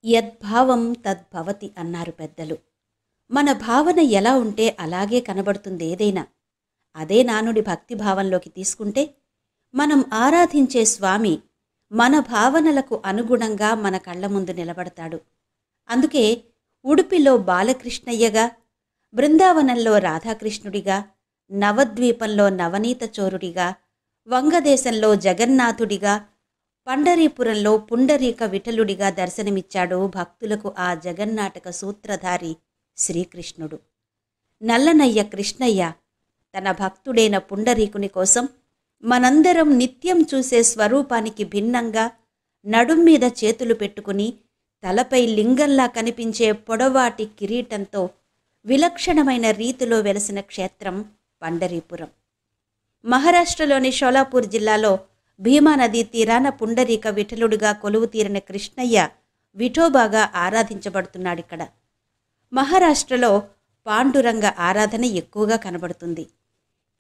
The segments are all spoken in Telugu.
యద్భావం తద్భవతి అన్నారు పెద్దలు. మన భావన ఎలా ఉంటే అలాగే కనబడుతుంది ఏదైనా. అదే నానుడి భక్తిభావంలోకి తీసుకుంటే మనం ఆరాధించే స్వామి మన భావనలకు అనుగుణంగా మన కళ్ల ముందు నిలబడతాడు. అందుకే ఉడుపిలో బాలకృష్ణయ్యగా, బృందావనంలో రాధాకృష్ణుడిగా, నవద్వీపంలో నవనీత చోరుడిగా, వంగదేశంలో జగన్నాథుడిగా, పండరీపురంలో పుండరీక విఠలుడిగా దర్శనమిచ్చాడు భక్తులకు ఆ జగన్నాటక సూత్రధారి శ్రీకృష్ణుడు. నల్లనయ్య కృష్ణయ్య తన భక్తుడైన పుండరీకుని కోసం మనందరం నిత్యం చూసే స్వరూపానికి భిన్నంగా నడుమ్మీద చేతులు పెట్టుకుని తలపై లింగంలా కనిపించే పొడవాటి కిరీటంతో విలక్షణమైన రీతిలో వెలసిన క్షేత్రం పండరీపురం. మహారాష్ట్రలోని షోలాపూర్ జిల్లాలో భీమానదీ తీరాన పుండరీక విఠలుడిగా కొలువు తీరిన కృష్ణయ్య విఠోబాగా ఆరాధించబడుతున్నాడిక్కడ. మహారాష్ట్రలో పాండురంగ ఆరాధన ఎక్కువగా కనబడుతుంది.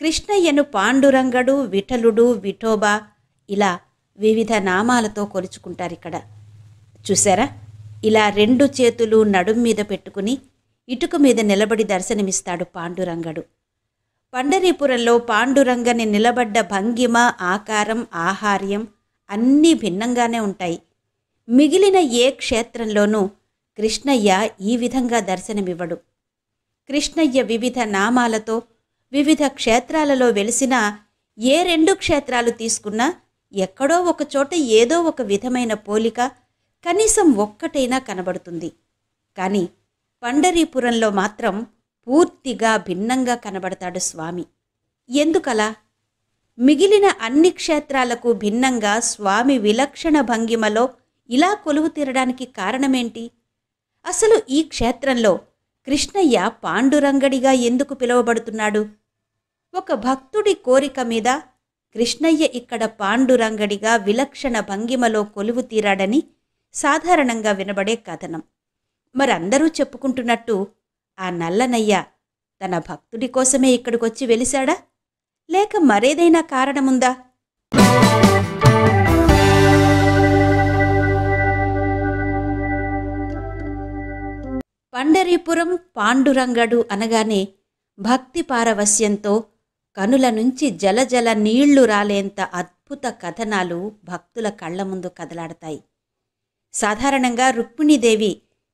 కృష్ణయ్యను పాండురంగడు, విఠలుడు, విఠోబా ఇలా వివిధ నామాలతో కొలుచుకుంటారిక్కడ. చూసారా, ఇలా రెండు చేతులు నడుం మీద పెట్టుకుని ఇటుక మీద నిలబడి దర్శనమిస్తాడు పాండురంగడు. పండరీపురంలో పాండురంగని నిలబడ్డ భంగిమ, ఆకారం, ఆహార్యం అన్నీ భిన్నంగానే ఉంటాయి. మిగిలిన ఏ క్షేత్రంలోనూ కృష్ణయ్య ఈ విధంగా దర్శనమివ్వడు. కృష్ణయ్య వివిధ నామాలతో వివిధ క్షేత్రాలలో వెలిసిన ఏ రెండు క్షేత్రాలు తీసుకున్నా ఎక్కడో ఒక చోట ఏదో ఒక విధమైన పోలిక కనీసం ఒక్కటైనా కనబడుతుంది. కానీ పండరీపురంలో మాత్రం పూర్తిగా భిన్నంగా కనబడతాడు స్వామి. ఎందుకలా? మిగిలిన అన్ని క్షేత్రాలకు భిన్నంగా స్వామి విలక్షణ భంగిమలో ఇలా కొలువు తీరడానికి కారణమేంటి? అసలు ఈ క్షేత్రంలో కృష్ణయ్య పాండురంగడిగా ఎందుకు పిలువబడుతున్నాడు? ఒక భక్తుడి కోరిక మీద కృష్ణయ్య ఇక్కడ పాండురంగడిగా విలక్షణ భంగిమలో కొలువు తీరాడని సాధారణంగా వినబడే కథనం. మరందరూ చెప్పుకుంటున్నట్టు ఆ నల్లనయ్య తన భక్తుడి కోసమే ఇక్కడికొచ్చి వెలిశాడా? లేక మరేదైనా కారణముందా? పండరీపురం పాండురంగడు అనగానే భక్తి పారవస్యంతో కనుల నుంచి జలజల నీళ్లు రాలేంత అద్భుత కథనాలు భక్తుల కళ్ల ముందు కదలాడతాయి. సాధారణంగా రుక్మిణీదేవి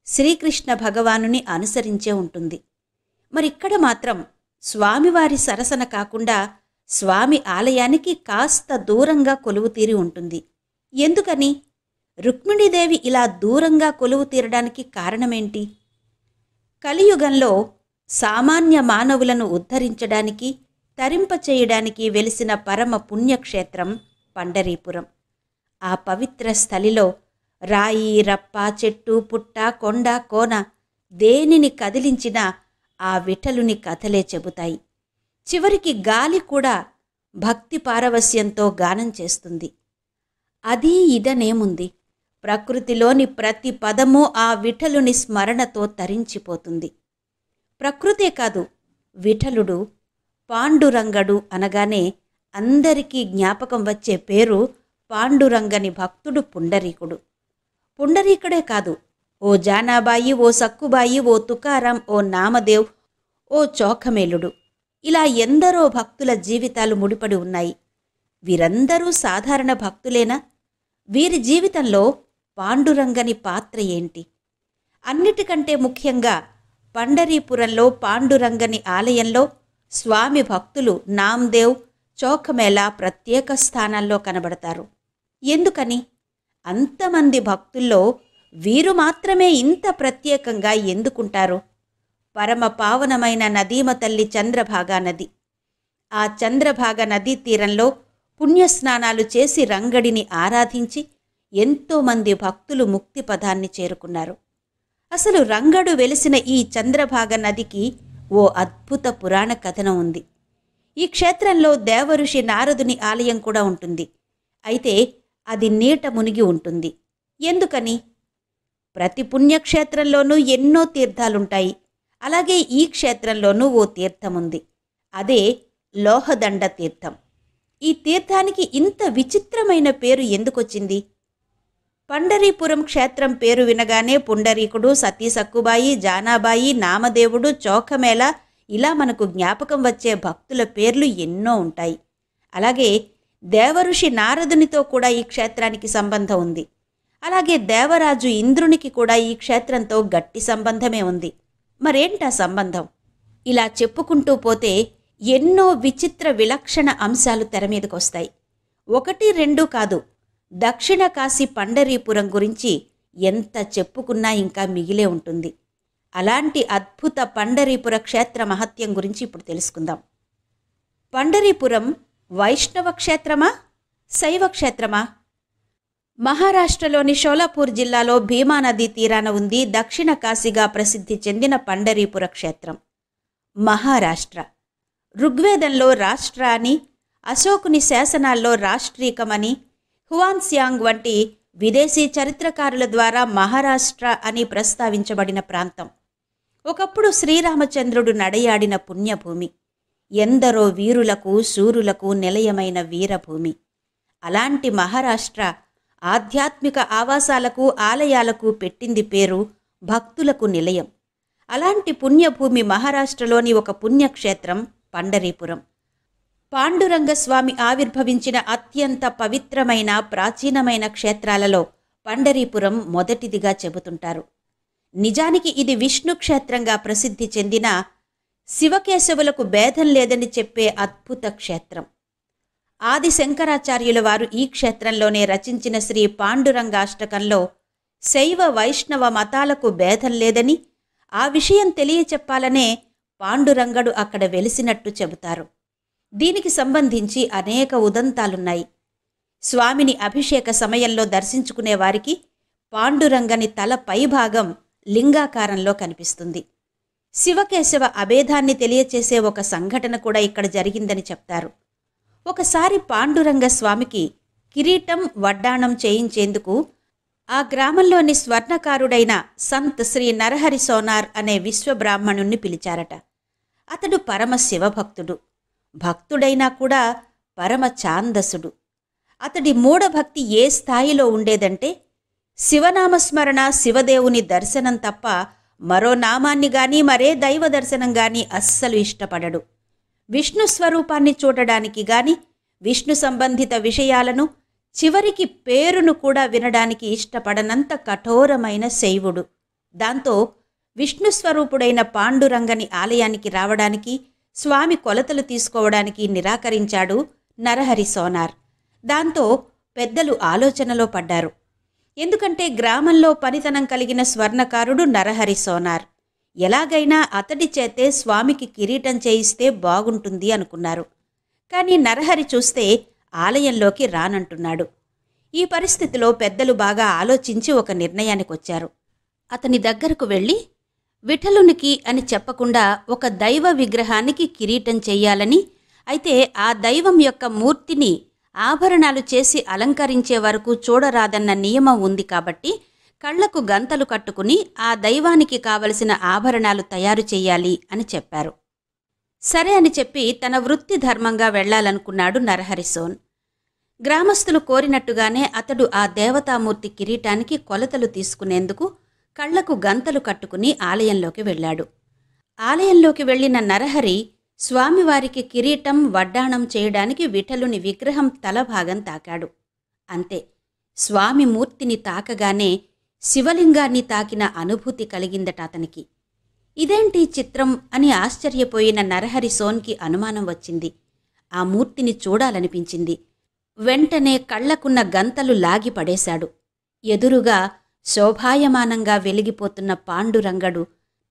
శ్రీకృష్ణ భగవానుని అనుసరించే ఉంటుంది. మరిక్కడ మాత్రం స్వామివారి సరసన కాకుండా స్వామి ఆలయానికి కాస్త దూరంగా కొలువు తీరి ఉంటుంది. ఎందుకని? రుక్మిణీదేవి ఇలా దూరంగా కొలువు తీరడానికి కారణమేంటి? కలియుగంలో సామాన్య మానవులను ఉద్ధరించడానికి, తరింపచేయడానికి వెలిసిన పరమ పుణ్యక్షేత్రం పండరీపురం. ఆ పవిత్ర స్థలిలో రాయి, రప్ప, చెట్టు, పుట్ట, కొండ, కోన దేనిని కదిలించినా ఆ విఠలుని కథలే చెబుతాయి. చివరికి గాలి కూడా భక్తి పారవస్యంతో గానం చేస్తుంది. అది ఇదనేముంది, ప్రకృతిలోని ప్రతి పదము ఆ విఠలుని స్మరణతో తరించిపోతుంది. ప్రకృతే కాదు, విఠలుడు, పాండురంగడు అనగానే అందరికీ జ్ఞాపకం వచ్చే పేరు పాండురంగని భక్తుడు పుండరీకుడు. పుండరీకుడే కాదు, ఓ జానాబాయి, ఓ సక్కుబాయి, ఓ తుకారాం, ఓ నామదేవ్, ఓ చోఖమేలుడు ఇలా ఎందరో భక్తుల జీవితాలు ముడిపడి ఉన్నాయి. వీరందరూ సాధారణ భక్తులేనా? వీరి జీవితంలో పాండురంగని పాత్ర ఏంటి? అన్నిటికంటే ముఖ్యంగా పండరీపురంలో పాండురంగని ఆలయంలో స్వామి భక్తులు నామ్దేవ్, చోఖమేళా ప్రత్యేక స్థానాల్లో కనబడతారు. ఎందుకని? అంతమంది భక్తుల్లో వీరు మాత్రమే ఇంత ప్రత్యేకంగా ఎందుకుంటారు? పరమ పావనమైన నదీమ తల్లి చంద్రభాగా నది. ఆ చంద్రభాగ నదీ తీరంలో పుణ్యస్నానాలు చేసి రంగడిని ఆరాధించి ఎంతోమంది భక్తులు ముక్తి పదాన్ని చేరుకున్నారు. అసలు రంగడు వెలిసిన ఈ చంద్రభాగ నదికి ఓ అద్భుత పురాణ కథనం ఉంది. ఈ క్షేత్రంలో దేవఋషి నారదుని ఆలయం కూడా ఉంటుంది. అయితే అది నీట మునిగి ఉంటుంది. ఎందుకని? ప్రతి పుణ్యక్షేత్రంలోనూ ఎన్నో తీర్థాలుంటాయి. అలాగే ఈ క్షేత్రంలోనూ ఓ తీర్థముంది. అదే లోహదండ తీర్థం. ఈ తీర్థానికి ఇంత విచిత్రమైన పేరు ఎందుకొచ్చింది? పండరీపురం క్షేత్రం పేరు వినగానే పుండరీకుడు, సతీ సక్కుబాయి, జానాబాయి, నామదేవుడు, చౌకమేళ ఇలా మనకు జ్ఞాపకం వచ్చే భక్తుల పేర్లు ఎన్నో ఉంటాయి. అలాగే దేవఋషి నారదునితో కూడా ఈ క్షేత్రానికి సంబంధం ఉంది. అలాగే దేవరాజు ఇంద్రునికి కూడా ఈ క్షేత్రంతో గట్టి సంబంధమే ఉంది. మరేంటా సంబంధం? ఇలా చెప్పుకుంటూ పోతే ఎన్నో విచిత్ర విలక్షణ అంశాలు తెర మీదకొస్తాయి. 1, 2 కాదు, దక్షిణ కాశీ పండరీపురం గురించి ఎంత చెప్పుకున్నా ఇంకా మిగిలే ఉంటుంది. అలాంటి అద్భుత పండరీపుర క్షేత్ర మహత్యం గురించి ఇప్పుడు తెలుసుకుందాం. పండరీపురం వైష్ణవ క్షేత్రమా, శైవ క్షేత్రమా? మహారాష్ట్రలోని షోలాపూర్ జిల్లాలో భీమా నదీ తీరాన ఉంది దక్షిణ కాశీగా ప్రసిద్ధి చెందిన పండరీపుర క్షేత్రం. మహారాష్ట్ర ఋగ్వేదంలో రాష్ట్ర అని, అశోకుని శాసనాల్లో రాష్ట్రీకమని, హువాన్స్యాంగ్ వంటి విదేశీ చరిత్రకారుల ద్వారా మహారాష్ట్ర అని ప్రస్తావించబడిన ప్రాంతం. ఒకప్పుడు శ్రీరామచంద్రుడు నడయాడిన పుణ్యభూమి, ఎందరో వీరులకు శూరులకు నిలయమైన వీరభూమి. అలాంటి మహారాష్ట్ర ఆధ్యాత్మిక ఆవాసాలకు ఆలయాలకు పెట్టింది పేరు భక్తులకు నిలయం. అలాంటి పుణ్యభూమి మహారాష్ట్రలోని ఒక పుణ్యక్షేత్రం పండరీపురం. పాండురంగస్వామి ఆవిర్భవించిన అత్యంత పవిత్రమైన ప్రాచీనమైన క్షేత్రాలలో పండరీపురం మొదటిదిగా చెబుతుంటారు. నిజానికి ఇది విష్ణు క్షేత్రంగా ప్రసిద్ధి చెందిన, శివకేశవులకు భేదం లేదని చెప్పే అద్భుత క్షేత్రం. ఆది శంకరాచార్యుల వారు ఈ క్షేత్రంలోనే రచించిన శ్రీ పాండురంగాష్టకంలో శైవ వైష్ణవ మతాలకు భేదం లేదని, ఆ విషయం తెలియచెప్పాలనే పాండురంగడు అక్కడ వెలిసినట్టు చెబుతారు. దీనికి సంబంధించి అనేక ఉదంతాలున్నాయి. స్వామిని అభిషేక సమయంలో దర్శించుకునే వారికి పాండురంగని తల పైభాగం లింగాకారంలో కనిపిస్తుంది. శివకేశవ అభేదాన్ని తెలియచేసే ఒక సంఘటన కూడా ఇక్కడ జరిగిందని చెప్తారు. ఒకసారి పాండురంగ స్వామికి కిరీటం వడ్డాణం చేయించేందుకు ఆ గ్రామంలోని స్వర్ణకారుడైన సంత్ శ్రీ నరహరి సోనార్ అనే విశ్వబ్రాహ్మణుణ్ణి పిలిచారట. అతడు పరమ శివభక్తుడు, భక్తుడైనా కూడా పరమ ఛాందసుడు. అతడి మూఢభక్తి ఏ స్థాయిలో ఉండేదంటే, శివనామస్మరణ, శివదేవుని దర్శనం తప్ప మరో నామాన్ని గాని మరే దైవ దర్శనం గాని అస్సలు ఇష్టపడడు. విష్ణు స్వరూపాన్ని చూడడానికి గాని, విష్ణు సంబంధిత విషయాలను, చివరికి పేరును కూడా వినడానికి ఇష్టపడనంత కఠోరమైన శైవుడు. దాంతో విష్ణు స్వరూపుడైన పాండురంగని ఆలయానికి రావడానికి, స్వామి కొలతలు తీసుకోవడానికి నిరాకరించాడు నరహరి సోనార్. దాంతో పెద్దలు ఆలోచనలో పడ్డారు. ఎందుకంటే గ్రామంలో పనితనం కలిగిన స్వర్ణకారుడు నరహరి సోనార్. ఎలాగైనా అతడి చేతే స్వామికి కిరీటం చేయిస్తే బాగుంటుంది అనుకున్నారు. కానీ నరహరి చూస్తే ఆలయంలోకి రానంటున్నాడు. ఈ పరిస్థితిలో పెద్దలు బాగా ఆలోచించి ఒక నిర్ణయానికొచ్చారు. అతని దగ్గరకు వెళ్ళి, విఠలునికి అని చెప్పకుండా ఒక దైవ విగ్రహానికి కిరీటం చెయ్యాలని, అయితే ఆ దైవం యొక్క మూర్తిని ఆభరణాలు చేసి అలంకరించే వరకు చూడరాదన్న నియమం ఉంది కాబట్టి కళ్లకు గంతలు కట్టుకుని ఆ దైవానికి కావలసిన ఆభరణాలు తయారు చెయ్యాలి అని చెప్పారు. సరే అని చెప్పి తన వృత్తి ధర్మంగా వెళ్లాలనుకున్నాడు నరహరిసోన్. గ్రామస్తులు కోరినట్టుగానే అతడు ఆ దేవతామూర్తి కిరీటానికి కొలతలు తీసుకునేందుకు కళ్లకు గంతలు కట్టుకుని ఆలయంలోకి వెళ్ళాడు. ఆలయంలోకి వెళ్లిన నరహరి స్వామివారికి కిరీటం వడ్డాణం చేయడానికి విఠలుని విగ్రహం తలభాగం తాకాడు. అంతే, స్వామి మూర్తిని తాకగానే శివలింగాన్ని తాకిన అనుభూతి కలిగిందట అతనికి. ఇదేంటి చిత్రం అని ఆశ్చర్యపోయిన నరహరి సోన్కి అనుమానం వచ్చింది. ఆ మూర్తిని చూడాలనిపించింది. వెంటనే కళ్లకున్న గంతలు లాగి పడేశాడు. ఎదురుగా శోభాయమానంగా వెలిగిపోతున్న పాండురంగడు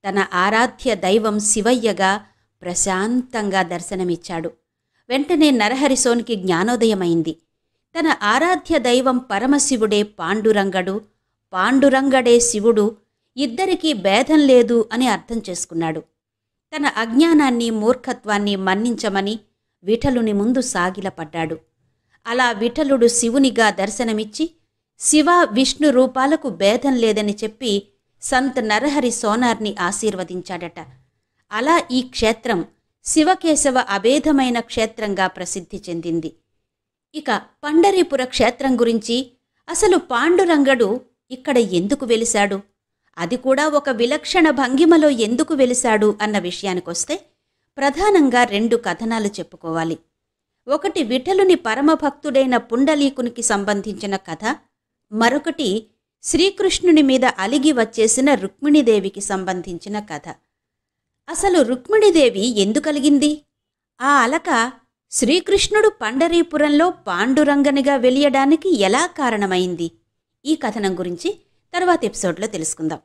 తన ఆరాధ్య దైవం శివయ్యగా ప్రశాంతంగా దర్శనమిచ్చాడు. వెంటనే నరహరిసోన్కి జ్ఞానోదయమైంది. తన ఆరాధ్య దైవం పరమశివుడే పాండురంగడు, పాండురంగడే శివుడు, ఇద్దరికీ భేదం లేదు అని అర్థం చేసుకున్నాడు. తన అజ్ఞానాన్ని, మూర్ఖత్వాన్ని మన్నించమని విఠలుని ముందు సాగిలపడ్డాడు. అలా విఠలుడు శివునిగా దర్శనమిచ్చి శివ విష్ణు రూపాలకు భేదం లేదని చెప్పి సంత్ నరహరి సోనార్ని ఆశీర్వదించాడట. అలా ఈ క్షేత్రం శివకేశవ అభేదమైన క్షేత్రంగా ప్రసిద్ధి చెందింది. ఇక పండరీపుర క్షేత్రం గురించి, అసలు పాండురంగడు ఇక్కడ ఎందుకు వెలిశాడు, అది కూడా ఒక విలక్షణ భంగిమలో ఎందుకు వెలిశాడు అన్న విషయానికొస్తే ప్రధానంగా 2 కథనాలు చెప్పుకోవాలి. ఒకటి విఠలుని పరమభక్తుడైన పుండలీకునికి సంబంధించిన కథ, మరొకటి శ్రీకృష్ణుని మీద అలిగి వచ్చేసిన రుక్మిణీదేవికి సంబంధించిన కథ. అసలు రుక్మిణీదేవి ఎందుకలిగింది? ఆ అలక శ్రీకృష్ణుడు పండరీపురంలో పాండురంగనిగా వెలియడానికి ఎలా కారణమైంది? ఈ కథనం గురించి తర్వాత ఎపిసోడ్లో తెలుసుకుందాం.